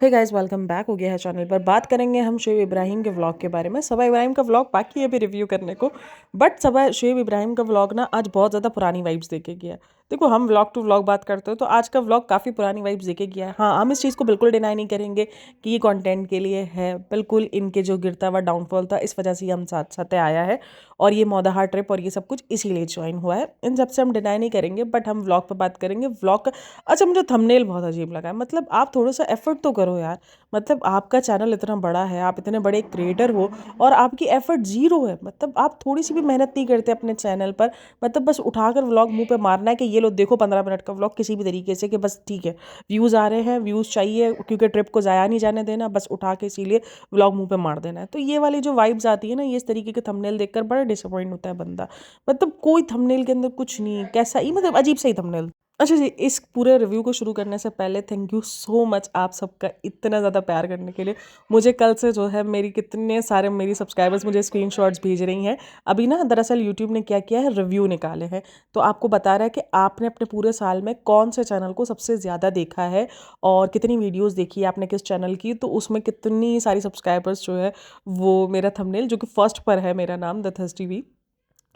Hey guys, welcome back हो गया है चैनल पर। बात करेंगे हम शोएब इब्राहिम के व्लॉग के बारे में। सबा इब्राहिम का व्लॉग बाकी है अभी रिव्यू करने को, बट सबा शोएब इब्राहिम का व्लॉग ना आज बहुत ज़्यादा पुरानी वाइब्स देके गया है। देखो, हम व्लॉग टू व्लॉग बात करते हो तो आज का व्लॉग काफ़ी पुरानी वाइब्स देके गया है। हाँ, हम इस चीज़ को बिल्कुल डिनाई नहीं करेंगे कि ये कंटेंट के लिए है। बिल्कुल इनके जो गिरता हुआ डाउनफॉल था, इस वजह से हम साथ साथ आया है और ये मौदाहा ट्रिप और ये सब कुछ इसीलिए ज्वाइन हुआ है। इन सब से हम डिनाई नहीं करेंगे, बट हम व्लॉग पर बात करेंगे। व्लॉग अच्छा, मुझे थंबनेल बहुत अजीब लगा है। मतलब आप थोड़ा सा एफर्ट तो करो यार। मतलब आपका चैनल इतना बड़ा है, आप इतने बड़े क्रिएटर हो और आपकी एफर्ट जीरो है। मतलब आप थोड़ी सी भी मेहनत नहीं करते अपने चैनल पर। मतलब बस उठाकर व्लॉग मुंह पे मारना है कि ये लो देखो 15 मिनट का व्लॉग, किसी भी तरीके से कि बस ठीक है व्यूज़ आ रहे हैं, व्यूज़ चाहिए क्योंकि ट्रिप को ज़ाया नहीं जाने देना, बस उठा के इसीलिए व्लॉग मुंह पे मार देना है। तो ये वाली जो वाइब्स आती है ना, ये इस तरीके के थंबनेल देखकर बड़ा डिसअपॉइंट होता है बंदा। मतलब कोई थंबनेल के अंदर कुछ नहीं, कैसा ही मतलब अजीब सा ही थंबनेल। अच्छा जी, इस पूरे रिव्यू को शुरू करने से पहले थैंक यू सो मच आप सबका इतना ज़्यादा प्यार करने के लिए। मुझे कल से जो है मेरी कितने सारे मेरी सब्सक्राइबर्स मुझे स्क्रीनशॉट्स भेज रही हैं। अभी ना दरअसल यूट्यूब ने क्या किया है, रिव्यू निकाले हैं। तो आपको बता रहा है कि आपने अपने पूरे साल में कौन से चैनल को सबसे ज़्यादा देखा है और कितनी वीडियोज़ देखी है आपने किस चैनल की। तो उसमें कितनी सारी सब्सक्राइबर्स जो है वो मेरा थंबनेल जो कि फर्स्ट पर है, मेरा नाम द थर्स्टी वी,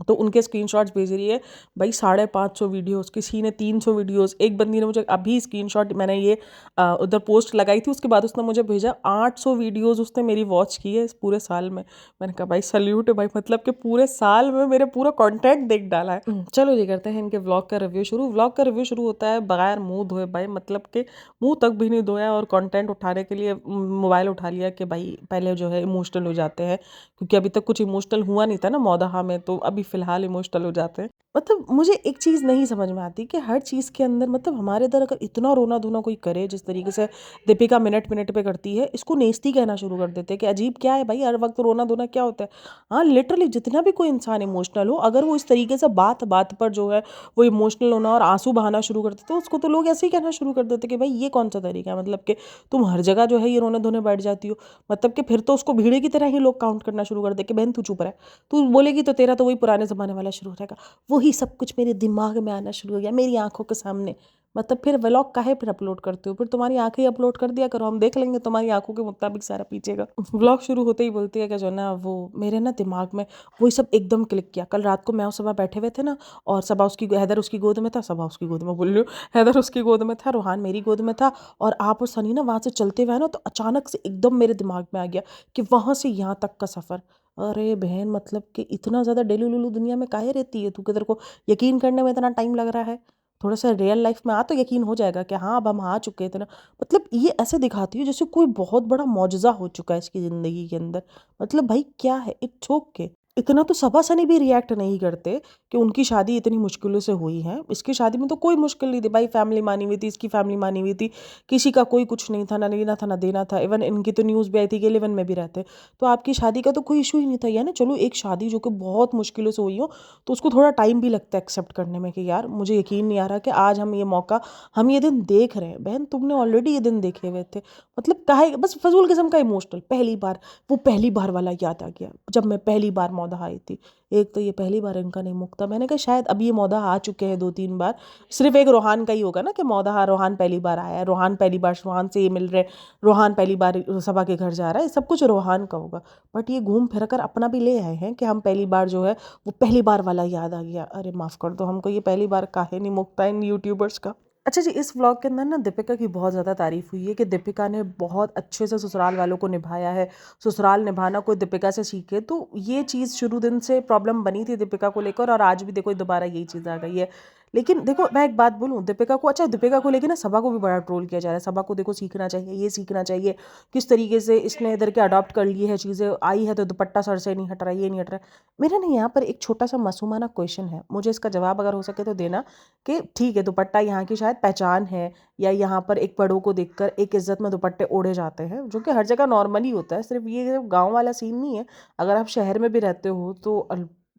तो उनके स्क्रीनशॉट्स भेज रही है। भाई 550 वीडियोस, किसी ने 300 वीडियोस। एक बंदी ने मुझे अभी स्क्रीनशॉट, मैंने ये उधर पोस्ट लगाई थी उसके बाद उसने मुझे भेजा 800 वीडियोस उसने मेरी वॉच की है इस पूरे साल में। मैंने कहा भाई सल्यूट है भाई, मतलब कि पूरे साल में मेरे पूरा कंटेंट देख डाला है। चलो ये करते हैं इनके व्लॉग का रिव्यू शुरू। व्लॉग का रिव्यू शुरू होता है बगैर मुंह धोए भाई, मतलब कि मुंह तक भी नहीं धोया और कंटेंट उठाने के लिए मोबाइल उठा लिया कि भाई पहले जो है इमोशनल हो जाते हैं, क्योंकि अभी तक कुछ इमोशनल हुआ नहीं था ना मौदाहा में, तो अभी फ़िलहाल इमोशनल हो जाते हैं। मतलब मुझे एक चीज़ नहीं समझ में आती कि हर चीज़ के अंदर, मतलब हमारे इधर अगर इतना रोना-धोना कोई करे जिस तरीके से दीपिका मिनट-मिनट पे करती है, इसको नेस्ती कहना शुरू कर देते हैं कि अजीब क्या है भाई, हर वक़्त रोना-धोना क्या होता है? हाँ, लिटरली जितना भी कोई इंसान इमोशनल हो, अगर वो इस तरीके से बात-बात पर जो है वो इमोशनल होना और आँसू बहाना शुरू कर देते हैं, उसको तो लोग ऐसे ही कहना शुरू कर देते हैं कि भाई ये कौन-सा तरीका है? मतलब कि तुम हर जगह जो है ये रोने-धोने बैठ जाती हो। मतलब कि फिर तो उसको भीड़े की तरह ही लोग काउंट करना शुरू कर दें कि बहन तू चुप रह, तू बोलेगी तो तेरा तो वही पुराने ज़माने वाला शुरू हो जाएगा। वही सब कुछ मेरे दिमाग में आना शुरू हो गया, मेरी आँखों के सामने। मतलब फिर व्लॉग काहे फिर अपलोड करते हो? फिर तुम्हारी आँखें ही अपलोड कर दिया करो, हम देख लेंगे तुम्हारी आँखों के मुताबिक सारा पीछे का। व्लॉग शुरू होते ही बोलती है कि जो ना वो मेरे ना दिमाग में वही सब एकदम क्लिक किया। कल रात को मैं और सबा बैठे हुए थे ना, और सबा उसकी हैदर उसकी गोद में था, सबा उसकी गोद में बोल रही हूँ, हैदर उसकी गोद में था, रोहान मेरी गोद में था, और आप और सनी ना वहाँ से चलते हुए आए ना, तो अचानक से एकदम मेरे दिमाग में आ गया कि वहाँ से यहाँ तक का सफ़र। अरे बहन, मतलब कि इतना ज़्यादा डेलुलुलु दुनिया में काहे रहती है तू कि तेरे को यकीन करने में इतना टाइम लग रहा है? थोड़ा सा रियल लाइफ में आ तो यकीन हो जाएगा कि हाँ अब हम आ चुके हैं इतना। मतलब ये ऐसे दिखाती है जैसे कोई बहुत बड़ा मौजज़ा हो चुका है इसकी ज़िंदगी के अंदर। मतलब भाई क्या है, इट्स ओके। इतना तो सबा सनी भी रिएक्ट नहीं करते कि उनकी शादी इतनी मुश्किलों से हुई है। इसकी शादी में तो कोई मुश्किल नहीं थी भाई, फैमिली मानी हुई थी, इसकी फैमिली मानी हुई थी, किसी का कोई कुछ नहीं था, ना लेना था ना देना था। इवन इनकी तो न्यूज़ भी आई थी कि लिव इन में भी रहते, तो आपकी शादी का तो कोई इशू ही नहीं था। यानी चलो एक शादी जो कि बहुत मुश्किलों से हुई हो तो उसको थोड़ा टाइम भी लगता है एक्सेप्ट करने में कि यार मुझे यकीन नहीं आ रहा कि आज हम ये मौका, हम ये दिन देख रहे हैं। बहन तुमने ऑलरेडी ये दिन देखे हुए थे। मतलब काहे बस फजूल किस्म का इमोशनल। पहली बार, वो पहली बार वाला याद आ गया जब मैं पहली बार मौदा आई थी। एक तो ये पहली बार इनका नहीं मुकता। मैंने कहा शायद अब ये मौदा आ चुके हैं 2-3 बार, सिर्फ एक रोहान का ही होगा ना कि मौदा रोहान पहली बार आया है, रोहान पहली बार रोहान से ये मिल रहे, रोहान पहली बार सबा के घर जा रहा है, सब कुछ रोहान का होगा। बट ये घूम फिर कर अपना भी ले आए हैं कि हम पहली बार जो है वो पहली बार वाला याद आ गया। अरे माफ़ कर दो, हमको ये पहली बार काहे नहीं मुकता इन यूट्यूबर्स का। अच्छा जी, इस व्लॉग के अंदर ना दीपिका की बहुत ज़्यादा तारीफ़ हुई है कि दीपिका ने बहुत अच्छे से ससुराल वालों को निभाया है। ससुराल निभाना कोई दीपिका से सीखे, तो ये चीज़ शुरू दिन से प्रॉब्लम बनी थी दीपिका को लेकर और आज भी देखो दोबारा यही चीज़ आ गई है। लेकिन देखो मैं एक बात बोलूँ दीपिका को, अच्छा दीपिका को लेकर ना सबा को भी बड़ा ट्रोल किया जा रहा है। सबा को देखो सीखना चाहिए, ये सीखना चाहिए किस तरीके से इसने इधर के अडॉप्ट कर लिए है चीज़ें, आई है तो दुपट्टा सर से नहीं हट रहा, ये नहीं हट रहा। मेरा ना यहाँ पर एक छोटा सा मासूमाना क्वेश्चन है, मुझे इसका जवाब अगर हो सके तो देना। कि ठीक है दुपट्टा यहाँ की शायद पहचान है, या यहाँ पर एक बड़ों को देखकर एक इज्जत में दुपट्टे ओढ़े जाते हैं, जो कि हर जगह नॉर्मली होता है, सिर्फ ये गांव वाला सीन नहीं है। अगर आप शहर में भी रहते हो तो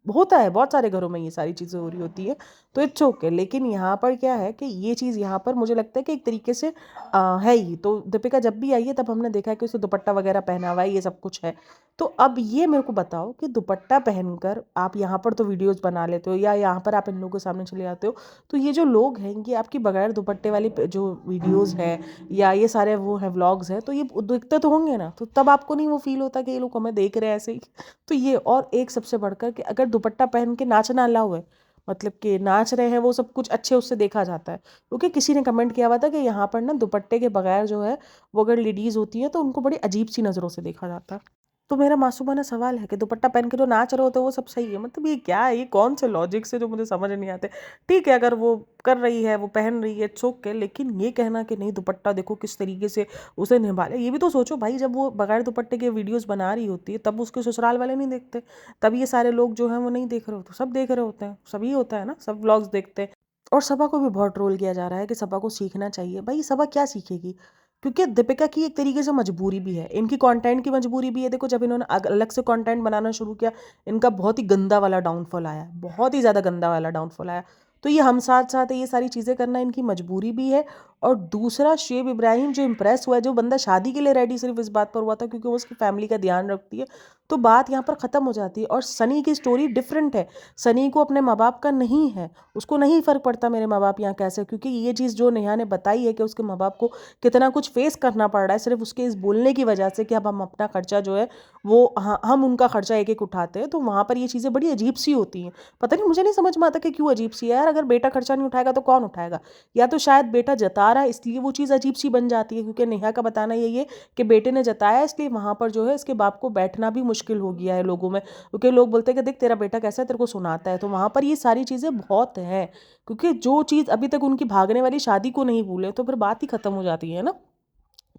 होता है, बहुत सारे घरों में ये सारी चीज़ें हो रही होती है, तो इट्स ओके। लेकिन यहाँ पर क्या है कि ये चीज़ यहाँ पर मुझे लगता है कि एक तरीके से है ही। तो दीपिका जब भी आई है तब हमने देखा है कि उसे दुपट्टा वगैरह पहना हुआ है, ये सब कुछ है। तो अब ये मेरे को बताओ कि दुपट्टा पहनकर आप यहाँ पर तो वीडियोस बना लेते हो या यहाँ पर आप इन लोगों के सामने चले जाते हो, तो ये जो लोग हैं ये आपकी बगैर दुपट्टे वाली जो वीडियोस हैं या ये सारे वो हैं व्लॉग्स हैं, तो ये देखते तो होंगे ना, तो तब आपको नहीं वो फील होता कि ये लोग हमें देख रहे हैं ऐसे ही। तो ये, और एक सबसे बढ़कर कि अगर दुपट्टा पहन के नाचना अलाउ है, मतलब कि नाच रहे हैं वो सब कुछ अच्छे उससे देखा जाता है। क्योंकि किसी ने कमेंट किया हुआ था कि यहाँ पर ना दुपट्टे के बगैर जो है वो अगर लेडीज़ होती हैं तो उनको बड़ी अजीब सी नज़रों से देखा जाता है। तो मेरा मासूमाना सवाल है कि दुपट्टा पहन के जो नाच रहे होते हैं वो सब सही है, मतलब ये क्या है, ये कौन से लॉजिक से जो मुझे समझ नहीं आते। ठीक है, अगर वो कर रही है, वो पहन रही है, इट्स ओके, लेकिन ये कहना कि नहीं दुपट्टा देखो किस तरीके से उसे निभा ले, ये भी तो सोचो भाई, जब वो बगैर दुपट्टे के वीडियोस बना रही होती है तब उसके ससुराल वाले नहीं देखते, तब ये सारे लोग जो हैं वो नहीं देख रहे होते, सब देख रहे होते हैं, सभी होता है ना, सब व्लॉग्स देखते हैं। और सभा को भी बहुत ट्रोल किया जा रहा है कि सभा को सीखना चाहिए। भाई सभा क्या सीखेगी, क्योंकि दीपिका की एक तरीके से मजबूरी भी है, इनकी कंटेंट की मजबूरी भी है। देखो जब इन्होंने अलग से कंटेंट बनाना शुरू किया, इनका बहुत ही गंदा वाला डाउनफॉल आया, बहुत ही ज़्यादा गंदा वाला डाउनफॉल आया। तो ये हम साथ साथ है, ये सारी चीज़ें करना इनकी मजबूरी भी है। और दूसरा, शुएब इब्राहिम जो इम्प्रेस हुआ है, जो बंदा शादी के लिए रेडी सिर्फ इस बात पर हुआ था क्योंकि वो उसकी फैमिली का ध्यान रखती है, तो बात यहाँ पर ख़त्म हो जाती है। और सनी की स्टोरी डिफरेंट है, सनी को अपने माँ बाप का नहीं है, उसको नहीं फ़र्क पड़ता मेरे माँ बाप यहाँ कैसे, क्योंकि ये चीज़ जो नेहा ने बताई है कि उसके माँ बाप को कितना कुछ फेस करना पड़ रहा है सिर्फ उसके इस बोलने की वजह से कि अब हम अपना खर्चा जो है वो, हाँ हम उनका खर्चा एक एक उठाते हैं, तो वहाँ पर ये चीज़ें बड़ी अजीब सी होती हैं। पता नहीं, मुझे नहीं समझ में आता कि क्यों अजीब सी है यार, अगर बेटा खर्चा नहीं उठाएगा तो कौन उठाएगा, या तो शायद बेटा जता रहा है इसलिए वो चीज़ अजीब सी बन जाती है, क्योंकि नेहा का बताना यही है कि बेटे ने जताया इसलिए वहाँ पर जो है इसके बाप को बैठना भी मुश्किल हो गया है लोगों में, क्योंकि लोग बोलते हैं कि देख तेरा बेटा कैसा है, तेरे को सुनाता है, तो वहाँ पर ये सारी चीज़ें बहुत हैं। क्योंकि जो चीज़ अभी तक उनकी भागने वाली शादी को नहीं भूले तो फिर बात ही खत्म हो जाती है ना।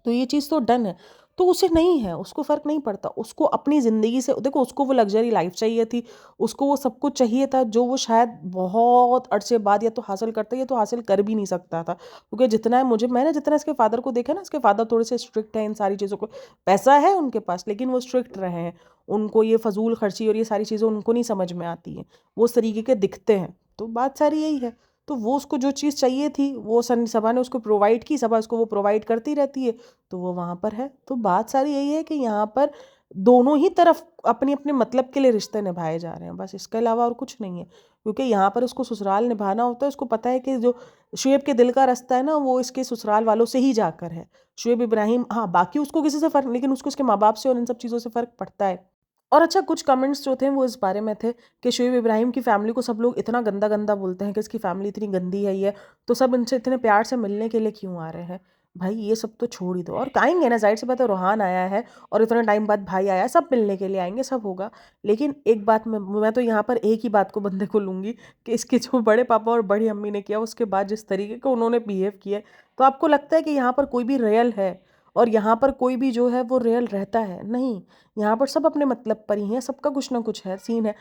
तो ये चीज़ तो डन है। तो उसे नहीं है, उसको फ़र्क नहीं पड़ता, उसको अपनी ज़िंदगी से देखो, उसको वो लग्ज़री लाइफ़ चाहिए थी, उसको वो सब कुछ चाहिए था जो वो शायद बहुत अरसे बाद या तो हासिल करता या तो हासिल कर भी नहीं सकता था। क्योंकि जितना है मैंने जितना इसके फ़ादर को देखा ना, इसके फ़ादर थोड़े से स्ट्रिक्ट हैं इन सारी चीज़ों को, पैसा है उनके पास लेकिन वो स्ट्रिक्ट रहे हैं। उनको ये फ़ज़ूल खर्ची और ये सारी चीज़ें उनको नहीं समझ में आती हैं, वो उस तरीके के दिखते हैं। तो बात सारी यही है। तो वो उसको जो चीज़ चाहिए थी वो सभा ने उसको प्रोवाइड की, सभा उसको वो प्रोवाइड करती रहती है, तो वो वहाँ पर है। तो बात सारी यही है कि यहाँ पर दोनों ही तरफ अपने अपने मतलब के लिए रिश्ते निभाए जा रहे हैं, बस इसके अलावा और कुछ नहीं है। क्योंकि यहाँ पर उसको ससुराल निभाना होता है, उसको पता है कि जो शुएब के दिल का रास्ता है ना वो इसके ससुराल वालों से ही जाकर है। शुएब इब्राहिम, हाँ बाकी उसको किसी से फ़र्क, लेकिन उसको उसके माँ बाप से और इन सब चीज़ों से फ़र्क पड़ता है। और अच्छा, कुछ कमेंट्स जो थे वो इस बारे में थे कि शुएब इब्राहिम की फैमिली को सब लोग इतना गंदा गंदा बोलते हैं कि इसकी फैमिली इतनी गंदी है ये, तो सब इनसे इतने प्यार से मिलने के लिए क्यों आ रहे हैं। भाई ये सब तो छोड़ ही दो, और आएंगे ना, जाहिर सी बात है, रूहान आया है और इतना टाइम बाद भाई आया है, सब मिलने के लिए आएंगे, सब होगा। लेकिन एक बात मैं तो यहाँ पर एक ही बात को बंदे को लूँगी कि इसके जो बड़े पापा और बड़ी अम्मी ने किया उसके बाद जिस तरीके का उन्होंने बिहेव किया है, तो आपको लगता है कि यहाँ पर कोई भी रियल है और यहाँ पर कोई भी जो है वो रियल रहता है? नहीं, यहाँ पर सब अपने मतलब पर ही हैं, सबका कुछ ना कुछ है, सीन है।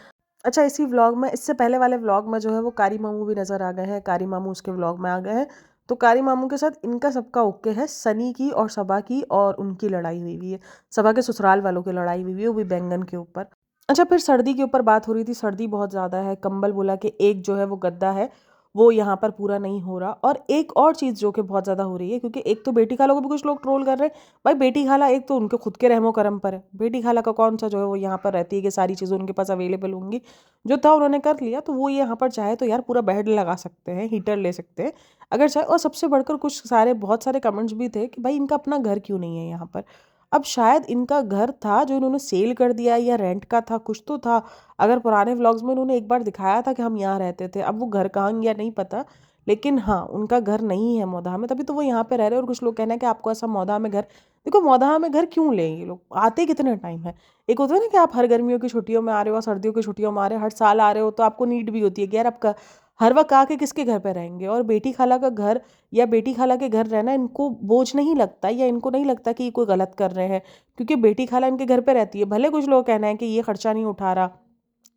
अच्छा, इसी व्लॉग में, इससे पहले वाले व्लॉग में जो है वो कारी मामू भी नज़र आ गए हैं, कारी मामू उसके व्लॉग में आ गए हैं। तो कारी मामू के साथ इनका सबका ओके है, सनी की और सबा की और उनकी लड़ाई हुई हुई है, सबा के ससुराल वालों की लड़ाई हुई हुई है, वो भी बैंगन के ऊपर। अच्छा, फिर सर्दी के ऊपर बात हो रही थी, सर्दी बहुत ज़्यादा है, कंबल बोला कि एक जो है वो गद्दा है वो यहाँ पर पूरा नहीं हो रहा। और एक और चीज़ जो कि बहुत ज़्यादा हो रही है, क्योंकि एक तो बेटी खाला को भी कुछ लोग ट्रोल कर रहे हैं। भाई बेटी खाला एक तो उनके खुद के रहमो करम पर है, बेटी खाला का कौन सा जो है वो यहाँ पर रहती है कि सारी चीज़ें उनके पास अवेलेबल होंगी, जो था उन्होंने कर लिया, तो वो यहाँ पर चाहे तो यार पूरा बेड लगा सकते हैं, हीटर ले सकते हैं अगर चाहे। और सबसे बढ़कर कुछ सारे बहुत सारे कमेंट्स भी थे कि भाई इनका अपना घर क्यों नहीं है यहाँ पर। अब शायद इनका घर था जो इन्होंने सेल कर दिया या रेंट का था, कुछ तो था। अगर पुराने व्लॉग्स में उन्होंने एक बार दिखाया था कि हम यहाँ रहते थे, अब वो घर कहाँ गया नहीं पता, लेकिन हाँ उनका घर नहीं है मौदाह में, तभी तो वो यहाँ पे रह रहे हैं। और कुछ लोग कहना है कि आपको ऐसा मौदाह में घर, देखो मौदाह में घर क्यों लें ये लोग, आते कितने टाइम है। एक होता है ना कि आप हर गर्मियों की छुट्टियों में आ रहे हो, सर्दियों की छुट्टियों में आ रहे हो, हर साल आ रहे हो, तो आपको नीड भी होती है कि यार आपका हर वक्त आके किसके घर पे रहेंगे। और बेटी खाला का घर या बेटी खाला के घर रहना इनको बोझ नहीं लगता, या इनको नहीं लगता कि ये कोई गलत कर रहे हैं, क्योंकि बेटी खाला इनके घर पे रहती है। भले कुछ लोग कहना है कि ये खर्चा नहीं उठा रहा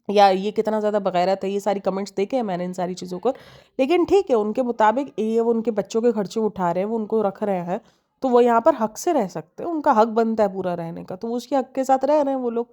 या ये कितना ज़्यादा बगैरत है, ये सारी कमेंट्स देखे हैं मैंने इन सारी चीज़ों को, लेकिन ठीक है, उनके मुताबिक ये वो उनके बच्चों के खर्चे उठा रहे हैं, वो उनको रख रहे हैं, तो वो यहाँ पर हक से रह सकते हैं, उनका हक बनता है पूरा रहने का, तो वो उसके हक के साथ रह रहे हैं वो लोग।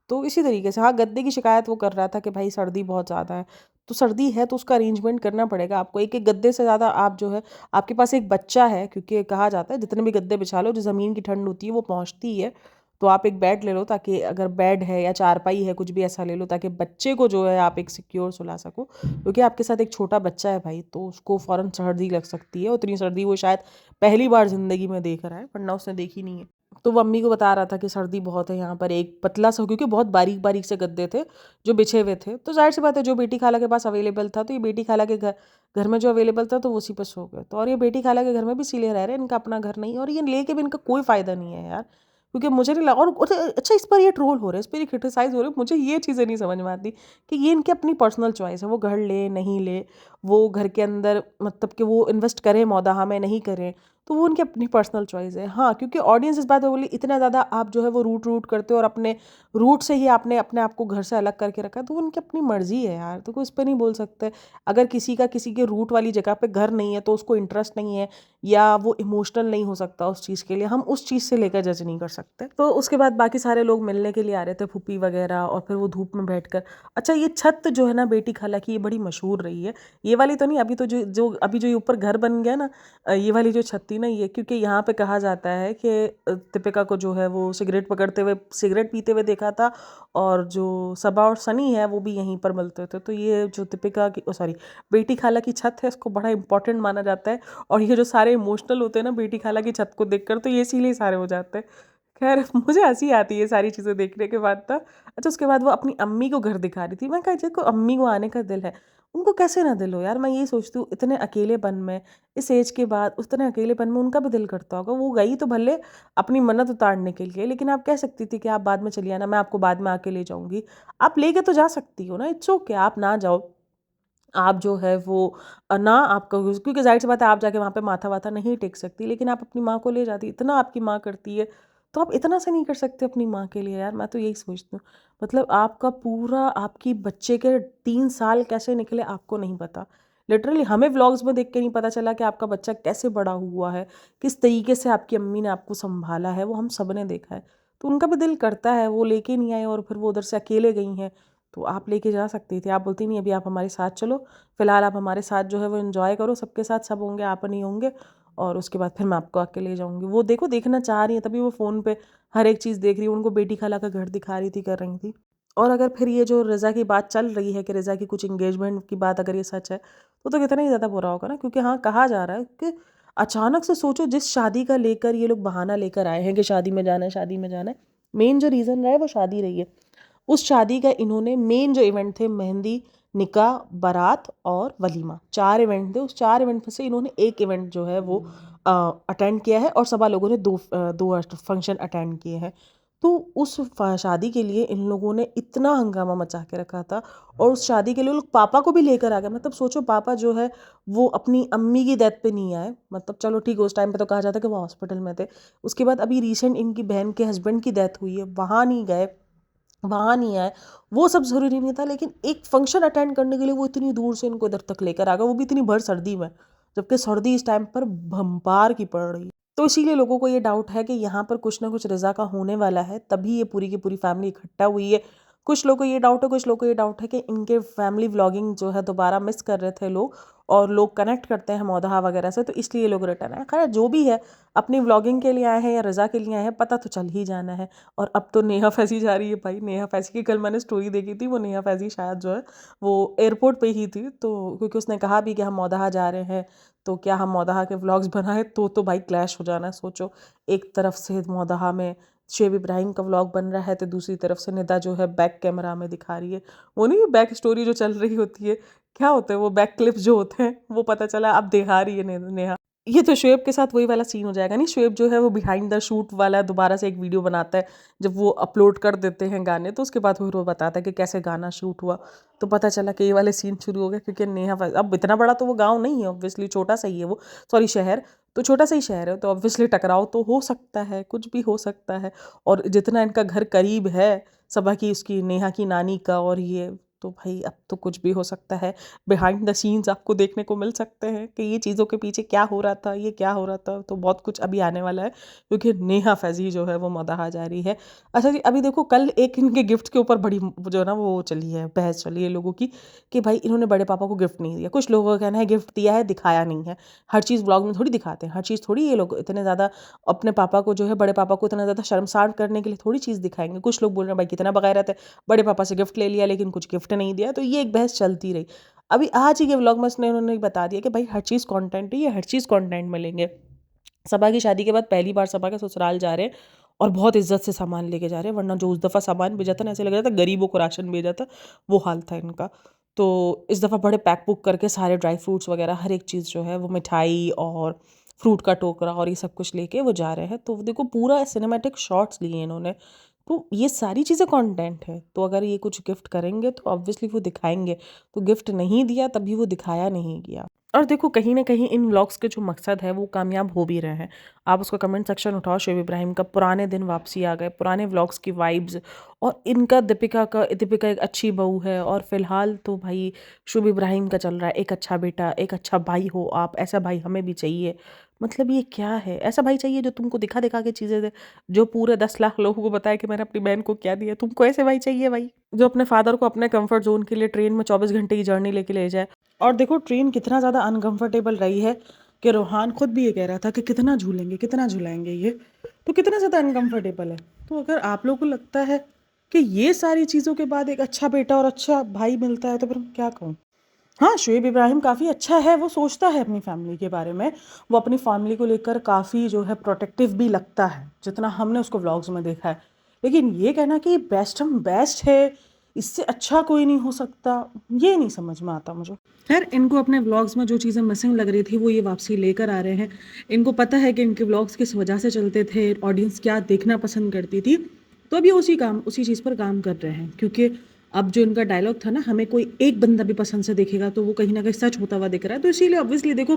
तो इसी तरीके से हाँ, गद्दे की शिकायत वो कर रहा था कि भाई सर्दी बहुत ज़्यादा है। तो सर्दी है तो उसका अरेंजमेंट करना पड़ेगा आपको। एक-एक गद्दे से ज़्यादा आप जो है, आपके पास एक बच्चा है, क्योंकि कहा जाता है जितने भी गद्दे बिछा लो, जो ज़मीन की ठंड होती है वो पहुँचती है। तो आप एक बेड ले लो, ताकि अगर बेड है या चारपाई है, कुछ भी ऐसा ले लो ताकि बच्चे को जो है आप एक सिक्योर सुला सको। क्योंकि आपके साथ एक छोटा बच्चा है भाई, तो उसको फ़ौरन सर्दी लग सकती है। उतनी सर्दी वो शायद पहली बार ज़िंदगी में देख रहा है, वरना उसने देखी नहीं है। तो वो अम्मी को बता रहा था कि सर्दी बहुत है यहाँ पर, एक पतला सा, क्योंकि बहुत बारीक बारीक से गद्दे थे जो बिछे हुए थे। तो जाहिर सी बात है, जो बेटी खाला के पास अवेलेबल था, तो ये बेटी खाला के घर घर में जो अवेलेबल था तो वो उसी पर सो गए। तो और ये बेटी खाला के घर में भी इसीलिए रह रहे हैं, इनका अपना घर नहीं है, और ये लेके भी इनका कोई फ़ायदा नहीं है यार। क्योंकि मुझे नहीं लगा, और अच्छा, इस पर ये ट्रोल हो रहे हैं, इस पर ये क्रिटिसाइज़ हो रहे हैं। मुझे ये चीज़ें नहीं समझ में आती कि ये इनकी अपनी पर्सनल चॉइस है, वो घर ले नहीं ले, वो घर के अंदर मतलब कि वो इन्वेस्ट करें मौदाहा में, नहीं करें, तो वो उनकी अपनी पर्सनल चॉइस है। हाँ, क्योंकि ऑडियंस इस बात पे बोली, इतना ज़्यादा आप जो है वो रूट करते हो, और अपने रूट से ही आपने अपने आप को घर से अलग करके रखा है, तो वो उनकी अपनी मर्ज़ी है यार, तो कोई इस पे नहीं बोल सकते। अगर किसी का किसी के रूट वाली जगह पे घर नहीं है, तो उसको इंटरेस्ट नहीं है, या वो इमोशनल नहीं हो सकता उस चीज़ के लिए, हम उस चीज़ से लेकर जज नहीं कर सकते। तो उसके बाद बाकी सारे लोग मिलने के लिए आ रहे थे, फूफी वगैरह, और फिर वो धूप में बैठकर। अच्छा, ये छत जो है ना बेटी खाला की, ये बड़ी मशहूर रही है। ये वाली तो नहीं, अभी तो जो जो अभी जो ये ऊपर घर बन गया ना, ये वाली जो छत थी ना, ये क्योंकि यहाँ पे कहा जाता है कि दीपिका को जो है वो सिगरेट पकड़ते हुए, सिगरेट पीते हुए देखा था, और जो सबा और सनी है वो भी यहीं पर मिलते थे। तो ये जो दीपिका की, सॉरी, बेटी खाला की छत है, इसको बड़ा इंपॉर्टेंट माना जाता है। और ये जो सारे इमोशनल होते हैं ना बेटी खाला की छत को देखकर, तो ये इसीलिए सारे हो जाते हैं। खैर, मुझे हंसी आती है सारी चीज़ें देखने के बाद तो। अच्छा, उसके बाद वो अपनी अम्मी को घर दिखा रही थी। मैं कहा, जिसको अम्मी को आने का दिल है, उनको कैसे ना दिल हो यार। मैं यही सोचती हूँ, इतने अकेलेपन में, इस एज के बाद उतने अकेलेपन में उनका भी दिल करता होगा। वो गई तो भले अपनी मन्नत उतारने के लिए, लेकिन आप कह सकती थी कि आप बाद में चली आना, मैं आपको बाद में आके ले जाऊंगी। आप लेके तो जा सकती हो ना, इट्स ओके, आप ना जाओ। आप जो है वो ना आपका, क्योंकि जाहिर सी बात है आप जाके वहाँ पे माथा वाथा नहीं टेक सकती, लेकिन आप अपनी माँ को ले जाती, इतना आपकी माँ करती है, तो आप इतना से नहीं कर सकते अपनी माँ के लिए यार। मैं तो यही सोचती हूँ, मतलब आपका पूरा, आपकी बच्चे के 3 साल कैसे निकले आपको नहीं पता। लिटरली हमें व्लॉग्स में देख के नहीं पता चला कि आपका बच्चा कैसे बड़ा हुआ है, किस तरीके से आपकी अम्मी ने आपको संभाला है, वो हम सब ने देखा है। तो उनका भी दिल करता है, वो लेके नहीं आए और फिर वो उधर से अकेले गई हैं। तो आप लेके जा सकती थी, आप बोलती नहीं अभी आप हमारे साथ चलो, फिलहाल आप हमारे साथ जो है वो एंजॉय करो, सबके साथ सब होंगे, आप नहीं होंगे, और उसके बाद फिर मैं आपको आके ले जाऊंगी। वो देखो, देखना चाह रही है, तभी वो फ़ोन पे हर एक चीज़ देख रही है, उनको बेटी खाला का घर दिखा रही थी, कर रही थी। और अगर फिर ये जो रज़ा की बात चल रही है कि रज़ा की कुछ इंगेजमेंट की बात अगर ये सच है, तो कितना ही ज़्यादा बुरा होगा ना। क्योंकि हाँ, कहा जा रहा है कि अचानक से सोचो, जिस शादी का लेकर ये लोग बहाना लेकर आए हैं कि शादी में जाना है, शादी में जाना है, मेन जो रीज़न रहा है वो शादी रही है। उस शादी का इन्होंने मेन जो इवेंट थे, मेहंदी, निकाह, बारात और वलीमा, 4 इवेंट थे। उस 4 इवेंट में से इन्होंने एक इवेंट जो है वो अटेंड किया है, और सभा लोगों ने दो फंक्शन अटेंड किए हैं। तो उस शादी के लिए इन लोगों ने इतना हंगामा मचा के रखा था, और उस शादी के लिए लोग पापा को भी लेकर आ गए। मतलब सोचो, पापा जो है वो अपनी अम्मी की डेथ पे नहीं आए। मतलब चलो ठीक है, उस टाइम पे तो कहा जाता है कि वो हॉस्पिटल में थे। उसके बाद अभी रिसेंट इनकी बहन के हस्बैंड की डेथ हुई है, वहाँ नहीं गए, वहाँ नहीं आए। वो सब ज़रूरी नहीं था, लेकिन एक फंक्शन अटेंड करने के लिए वो इतनी दूर से इनको इधर तक लेकर आ गए, वो भी इतनी भर सर्दी में, जबकि सर्दी इस टाइम पर भंपार की पड़ रही है। तो इसीलिए लोगों को ये डाउट है कि यहाँ पर कुछ ना कुछ रज़ा का होने वाला है, तभी ये पूरी की पूरी फैमिली इकट्ठा हुई है। कुछ लोगों को ये डाउट है, कुछ लोगों को ये डाउट है कि इनके फैमिली व्लॉगिंग जो है दोबारा मिस कर रहे थे लोग, और लोग कनेक्ट करते हैं मौदहा वगैरह से, तो इसलिए लोग रिटर्न आए। खैर, जो भी है, अपनी व्लॉगिंग के लिए आए हैं या रज़ा के लिए आए हैं, पता तो चल ही जाना है। और अब तो नेहा फैज़ी जा रही है भाई, नेहा फैज़ी की कल मैंने स्टोरी देखी थी, वो नेहा फैज़ी शायद जो है वो एयरपोर्ट पे ही थी, तो क्योंकि उसने कहा भी कि हम मौदहा जा रहे हैं, तो क्या हम मौदहा के व्लॉग्स बनाए, तो भाई क्लैश हो जाना है। सोचो, एक तरफ से मौदहा में शुएब इब्राहिम का व्लॉग बन रहा है, तो दूसरी तरफ से निदा जो है बैक कैमरा में दिखा रही है, वो नहीं, बैक स्टोरी जो चल रही होती है, क्या होता है वो बैक क्लिप्स जो होते हैं, वो पता चला अब दिखा रही है नेहा। ये तो शुएब के साथ वही वाला सीन हो जाएगा नहीं, शुएब जो है वो बिहाइंड द शूट वाला दोबारा से एक वीडियो बनाता है, जब वो अपलोड कर देते हैं गाने, तो उसके बाद फिर वो बताता है कि कैसे गाना शूट हुआ। तो पता चला कि ये वाले सीन शुरू हो गए, क्योंकि नेहा अब इतना बड़ा तो वो गाँव नहीं है, ऑब्वियसली छोटा सा ही है वो, सॉरी शहर, तो छोटा सा ही शहर है, तो ऑब्वियसली टकराव तो हो सकता है, कुछ भी हो सकता है। और जितना इनका घर करीब है सबा की, उसकी नेहा की नानी का, और ये तो भाई अब तो कुछ भी हो सकता है। बिहाइंड द सीन्स आपको देखने को मिल सकते हैं कि ये चीज़ों के पीछे क्या हो रहा था, ये क्या हो रहा था, तो बहुत कुछ अभी आने वाला है क्योंकि नेहा फैज़ी जो है वो मदाहा जा रही है। अच्छा जी, अभी देखो कल एक इनके गिफ्ट के ऊपर बड़ी जो है ना वो चली है, बहस चली है लोगों की कि भाई इन्होंने बड़े पापा को गिफ्ट नहीं दिया। कुछ लोगों का कहना है गिफ्ट दिया है, दिखाया नहीं है। हर चीज़ व्लॉग में थोड़ी दिखाते हैं, हर चीज़ थोड़ी ये लोग इतने ज़्यादा अपने पापा को जो है, बड़े पापा को इतना ज़्यादा शर्मसार करने के लिए थोड़ी चीज़ दिखाएंगे। कुछ लोग बोल रहे हैं भाई कितना बगैरत है, बड़े पापा से गिफ्ट ले लिया लेकिन कुछ गिफ्ट नहीं दिया। तो ये एक बहस चलती रही। अभी आज ही के व्लॉग में उन्होंने बता दिया कि भाई हर चीज़ कंटेंट है, ये हर चीज़ कंटेंट में लेंगे। सबा की शादी के बाद पहली बार सबा के ससुराल जा रहे हैं और बहुत इज्जत से सामान लेके जा रहे हैं, वरना जो उस दफ़ा सामान भेजा था ना ऐसे लग रहा था गरीबों को राशन भेजा था, वो हाल था इनका। तो इस दफ़ा बड़े पैक पुक करके सारे ड्राई फ्रूट्स वगैरह हर एक चीज़ जो है वो मिठाई और फ्रूट का टोकरा और ये सब कुछ लेके वो जा रहे हैं। तो देखो पूरा सिनेमैटिक शॉट्स लिए इन्होंने। तो ये सारी चीज़ें कंटेंट है। तो अगर ये कुछ गिफ्ट करेंगे तो ऑब्वियसली वो दिखाएंगे। तो गिफ्ट नहीं दिया तभी वो दिखाया नहीं गया। और देखो कहीं न कहीं इन व्लॉग्स के जो मकसद है वो कामयाब हो भी रहे हैं। आप उसका कमेंट सेक्शन उठाओ, शोएब इब्राहिम का पुराने दिन वापसी आ गए, पुराने व्लॉग्स की वाइब्स, और इनका दीपिका एक अच्छी बहू है, और फ़िलहाल तो भाई शोएब इब्राहिम का चल रहा है एक अच्छा बेटा, एक अच्छा भाई हो आप, ऐसा भाई हमें भी चाहिए। मतलब ये क्या है? ऐसा भाई चाहिए जो तुमको दिखा-दिखा के चीज़ें दे, जो पूरे 10 लाख लोगों को बताए कि मैंने अपनी बहन को क्या दिया। तुमको ऐसे भाई चाहिए भाई? जो अपने फादर को अपने कम्फर्ट ज़ोन के लिए ट्रेन में 24 घंटे की जर्नी लेके ले जाए। और देखो ट्रेन कितना ज़्यादा अनकंफर्टेबल रही है कि रोहान खुद भी ये कह रहा था कि कितना झूलेंगे, कितना झूलाएंगे ये, तो कितना ज़्यादा अनकंफर्टेबल है। तो अगर आप लोगों को लगता है कि ये सारी चीज़ों के बाद एक अच्छा बेटा और अच्छा भाई मिलता है तो फिर मैं क्या कहूँ। हाँ, शोएब इब्राहिम काफ़ी अच्छा है, वो सोचता है अपनी फैमिली के बारे में, वो अपनी फैमिली को लेकर काफ़ी जो है प्रोटेक्टिव भी लगता है, जितना हमने उसको व्लॉग्स में देखा है। लेकिन ये कहना कि बेस्ट हम बेस्ट है, इससे अच्छा कोई नहीं हो सकता, ये नहीं समझ में आता मुझे। खैर इनको अपने व्लॉग्स में जो चीज़ें मिसिंग लग रही थी वो ये वापसी लेकर आ रहे हैं। इनको पता है कि इनके व्लॉग्स किस वजह से चलते थे, ऑडियंस क्या देखना पसंद करती थी, तो अब ये उसी चीज़ पर काम कर रहे हैं। क्योंकि अब जो इनका डायलॉग था ना, हमें कोई एक बंदा भी पसंद से देखेगा तो वो कहीं ना कहीं सच होता हुआ दिख रहा है, तो इसीलिए ऑब्वियसली देखो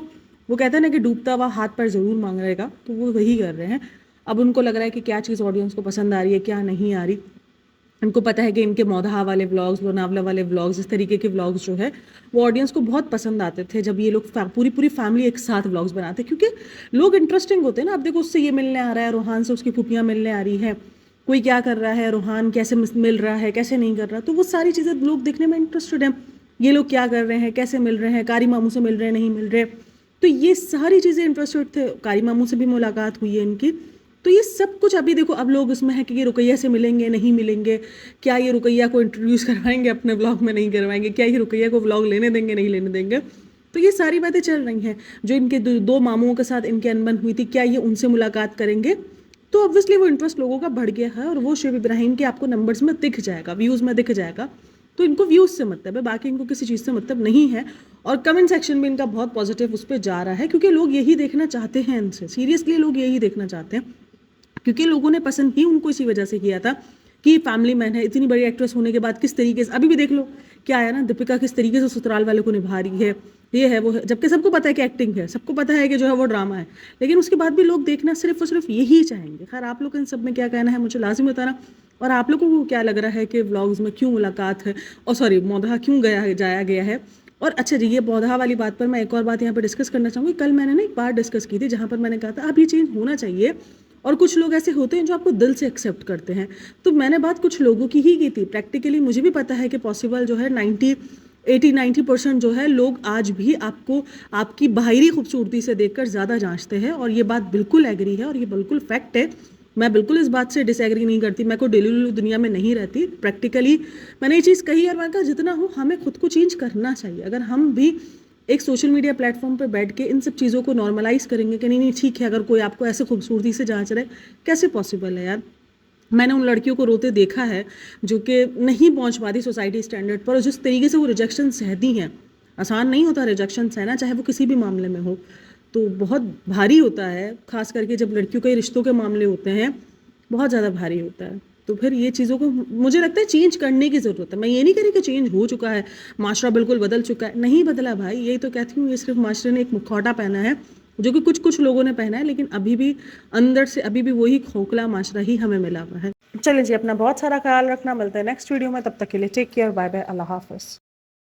वो कहते हैं ना कि डूबता हुआ हाथ पर ज़रूर मांग रहेगा, तो वो वही कर रहे हैं। अब उनको लग रहा है कि क्या चीज़ ऑडियंस को पसंद आ रही है, क्या नहीं आ रही। इनको पता है कि इनके मौदहा वाले व्लॉग्स, लोनावला वाले व्लॉग्स, इस तरीके के व्लॉग्स जो है वो ऑडियंस को बहुत पसंद आते थे जब ये लोग पूरी पूरी फैमिली एक साथ व्लॉग्स बनाते, क्योंकि लोग इंटरेस्टिंग होते हैं ना। अब देखो उससे ये मिलने आ रहा है, रोहान से उसकी फूफियाँ मिलने आ रही है, कोई क्या कर रहा है, रोहान कैसे मिल रहा है, कैसे नहीं कर रहा, तो वो सारी चीज़ें लोग देखने में इंटरेस्टेड हैं। ये लोग क्या कर रहे हैं, कैसे मिल रहे हैं, कारी मामू से मिल रहे हैं, नहीं मिल रहे, तो ये सारी चीज़ें इंटरेस्टेड थे। कारी मामू से भी मुलाकात हुई है इनकी। तो ये सब कुछ अभी देखो अब लोग इसमें है कि ये रुकैया से मिलेंगे, नहीं मिलेंगे, क्या ये रुकैया को इंट्रोड्यूस करवाएंगे अपने ब्लॉग में, नहीं करवाएंगे, क्या ये रुकैया को ब्लॉग लेने देंगे, नहीं लेने देंगे। तो ये सारी बातें चल रही हैं। जो इनके दो मामुओं के साथ इनकी अनबन हुई थी, क्या ये उनसे मुलाकात करेंगे, तो ऑब्वियसली वो इंटरेस्ट लोगों का बढ़ गया है और वो शोएब इब्राहिम के आपको नंबर्स में दिख जाएगा, व्यूज़ में दिख जाएगा। तो इनको व्यूज़ से मतलब है, बाकी इनको किसी चीज़ से मतलब नहीं है। और कमेंट सेक्शन में इनका बहुत पॉजिटिव उस पर जा रहा है, क्योंकि लोग यही देखना चाहते हैं इनसे, सीरियसली लोग यही देखना चाहते हैं। क्योंकि लोगों ने पसंद ही उनको इसी वजह से किया था कि फैमिली मैन है, इतनी बड़ी एक्ट्रेस होने के बाद किस तरीके से, अभी भी देख लो क्या आया ना, दीपिका किस तरीके से ससुराल वाले को निभा रही है, ये है वो है, जबकि सबको पता है कि एक्टिंग है, सबको पता है कि जो है वो ड्रामा है, लेकिन उसके बाद भी लोग देखना सिर्फ और सिर्फ यही चाहेंगे। खैर आप लोग इन सब में क्या कहना है मुझे लाजिम बताना, और आप लोगों को क्या लग रहा है कि व्लॉग्स में क्यों मुलाकात है, और सॉरी मौदहा क्यों जाया गया है। और अच्छा जी, ये पौधा वाली बात पर मैं एक और बात यहाँ पर डिस्कस करना चाहूँगी। कल मैंने ना एक बात डिस्कस की थी जहाँ पर मैंने कहा था अब ये चेंज होना चाहिए, और कुछ लोग ऐसे होते हैं जो आपको दिल से एक्सेप्ट करते हैं। तो मैंने बात कुछ लोगों की ही की थी। प्रैक्टिकली मुझे भी पता है कि पॉसिबल जो है 80-90% जो है लोग आज भी आपको आपकी बाहरी खूबसूरती से देखकर ज़्यादा जांचते हैं, और ये बात बिल्कुल एग्री है और ये बिल्कुल फैक्ट है। मैं बिल्कुल इस बात से डिसएग्री नहीं करती, मैं कोई डेली दुनिया में नहीं रहती। प्रैक्टिकली मैंने ये चीज़ कही और मैंने कहा जितना हो हमें खुद को चेंज करना चाहिए। अगर हम भी एक सोशल मीडिया प्लेटफॉर्म पे बैठ के इन सब चीज़ों को नॉर्मलाइज करेंगे कि नहीं नहीं ठीक है, अगर कोई आपको ऐसे खूबसूरती से जांच रहा है, कैसे पॉसिबल है यार। मैंने उन लड़कियों को रोते देखा है जो कि नहीं पहुंच पाती सोसाइटी स्टैंडर्ड पर, और जिस तरीके से वो रिजेक्शन सहती हैं, आसान नहीं होता रिजेक्शन सहना, चाहे वो किसी भी मामले में हो, तो बहुत भारी होता है। खास करके जब लड़कियों के रिश्तों के मामले होते हैं बहुत ज़्यादा भारी होता है। तो फिर ये चीज़ों को मुझे लगता है चेंज करने की ज़रूरत है। मैं ये नहीं कह रही कि चेंज हो चुका है, माशरा बिल्कुल बदल चुका है, नहीं बदला भाई। यही तो कहती हूँ, ये सिर्फ माशरे ने एक मुखौटा पहना है जो कि कुछ कुछ लोगों ने पहना है, लेकिन अभी भी अंदर से अभी भी वही खोखला माशरा ही हमें मिला हुआ है। चलिए जी, अपना बहुत सारा ख्याल रखना, मिलते हैं नेक्स्ट वीडियो में, तब तक के लिए टेक केयर, बाय बाय, अल्लाह हाफ़िज़।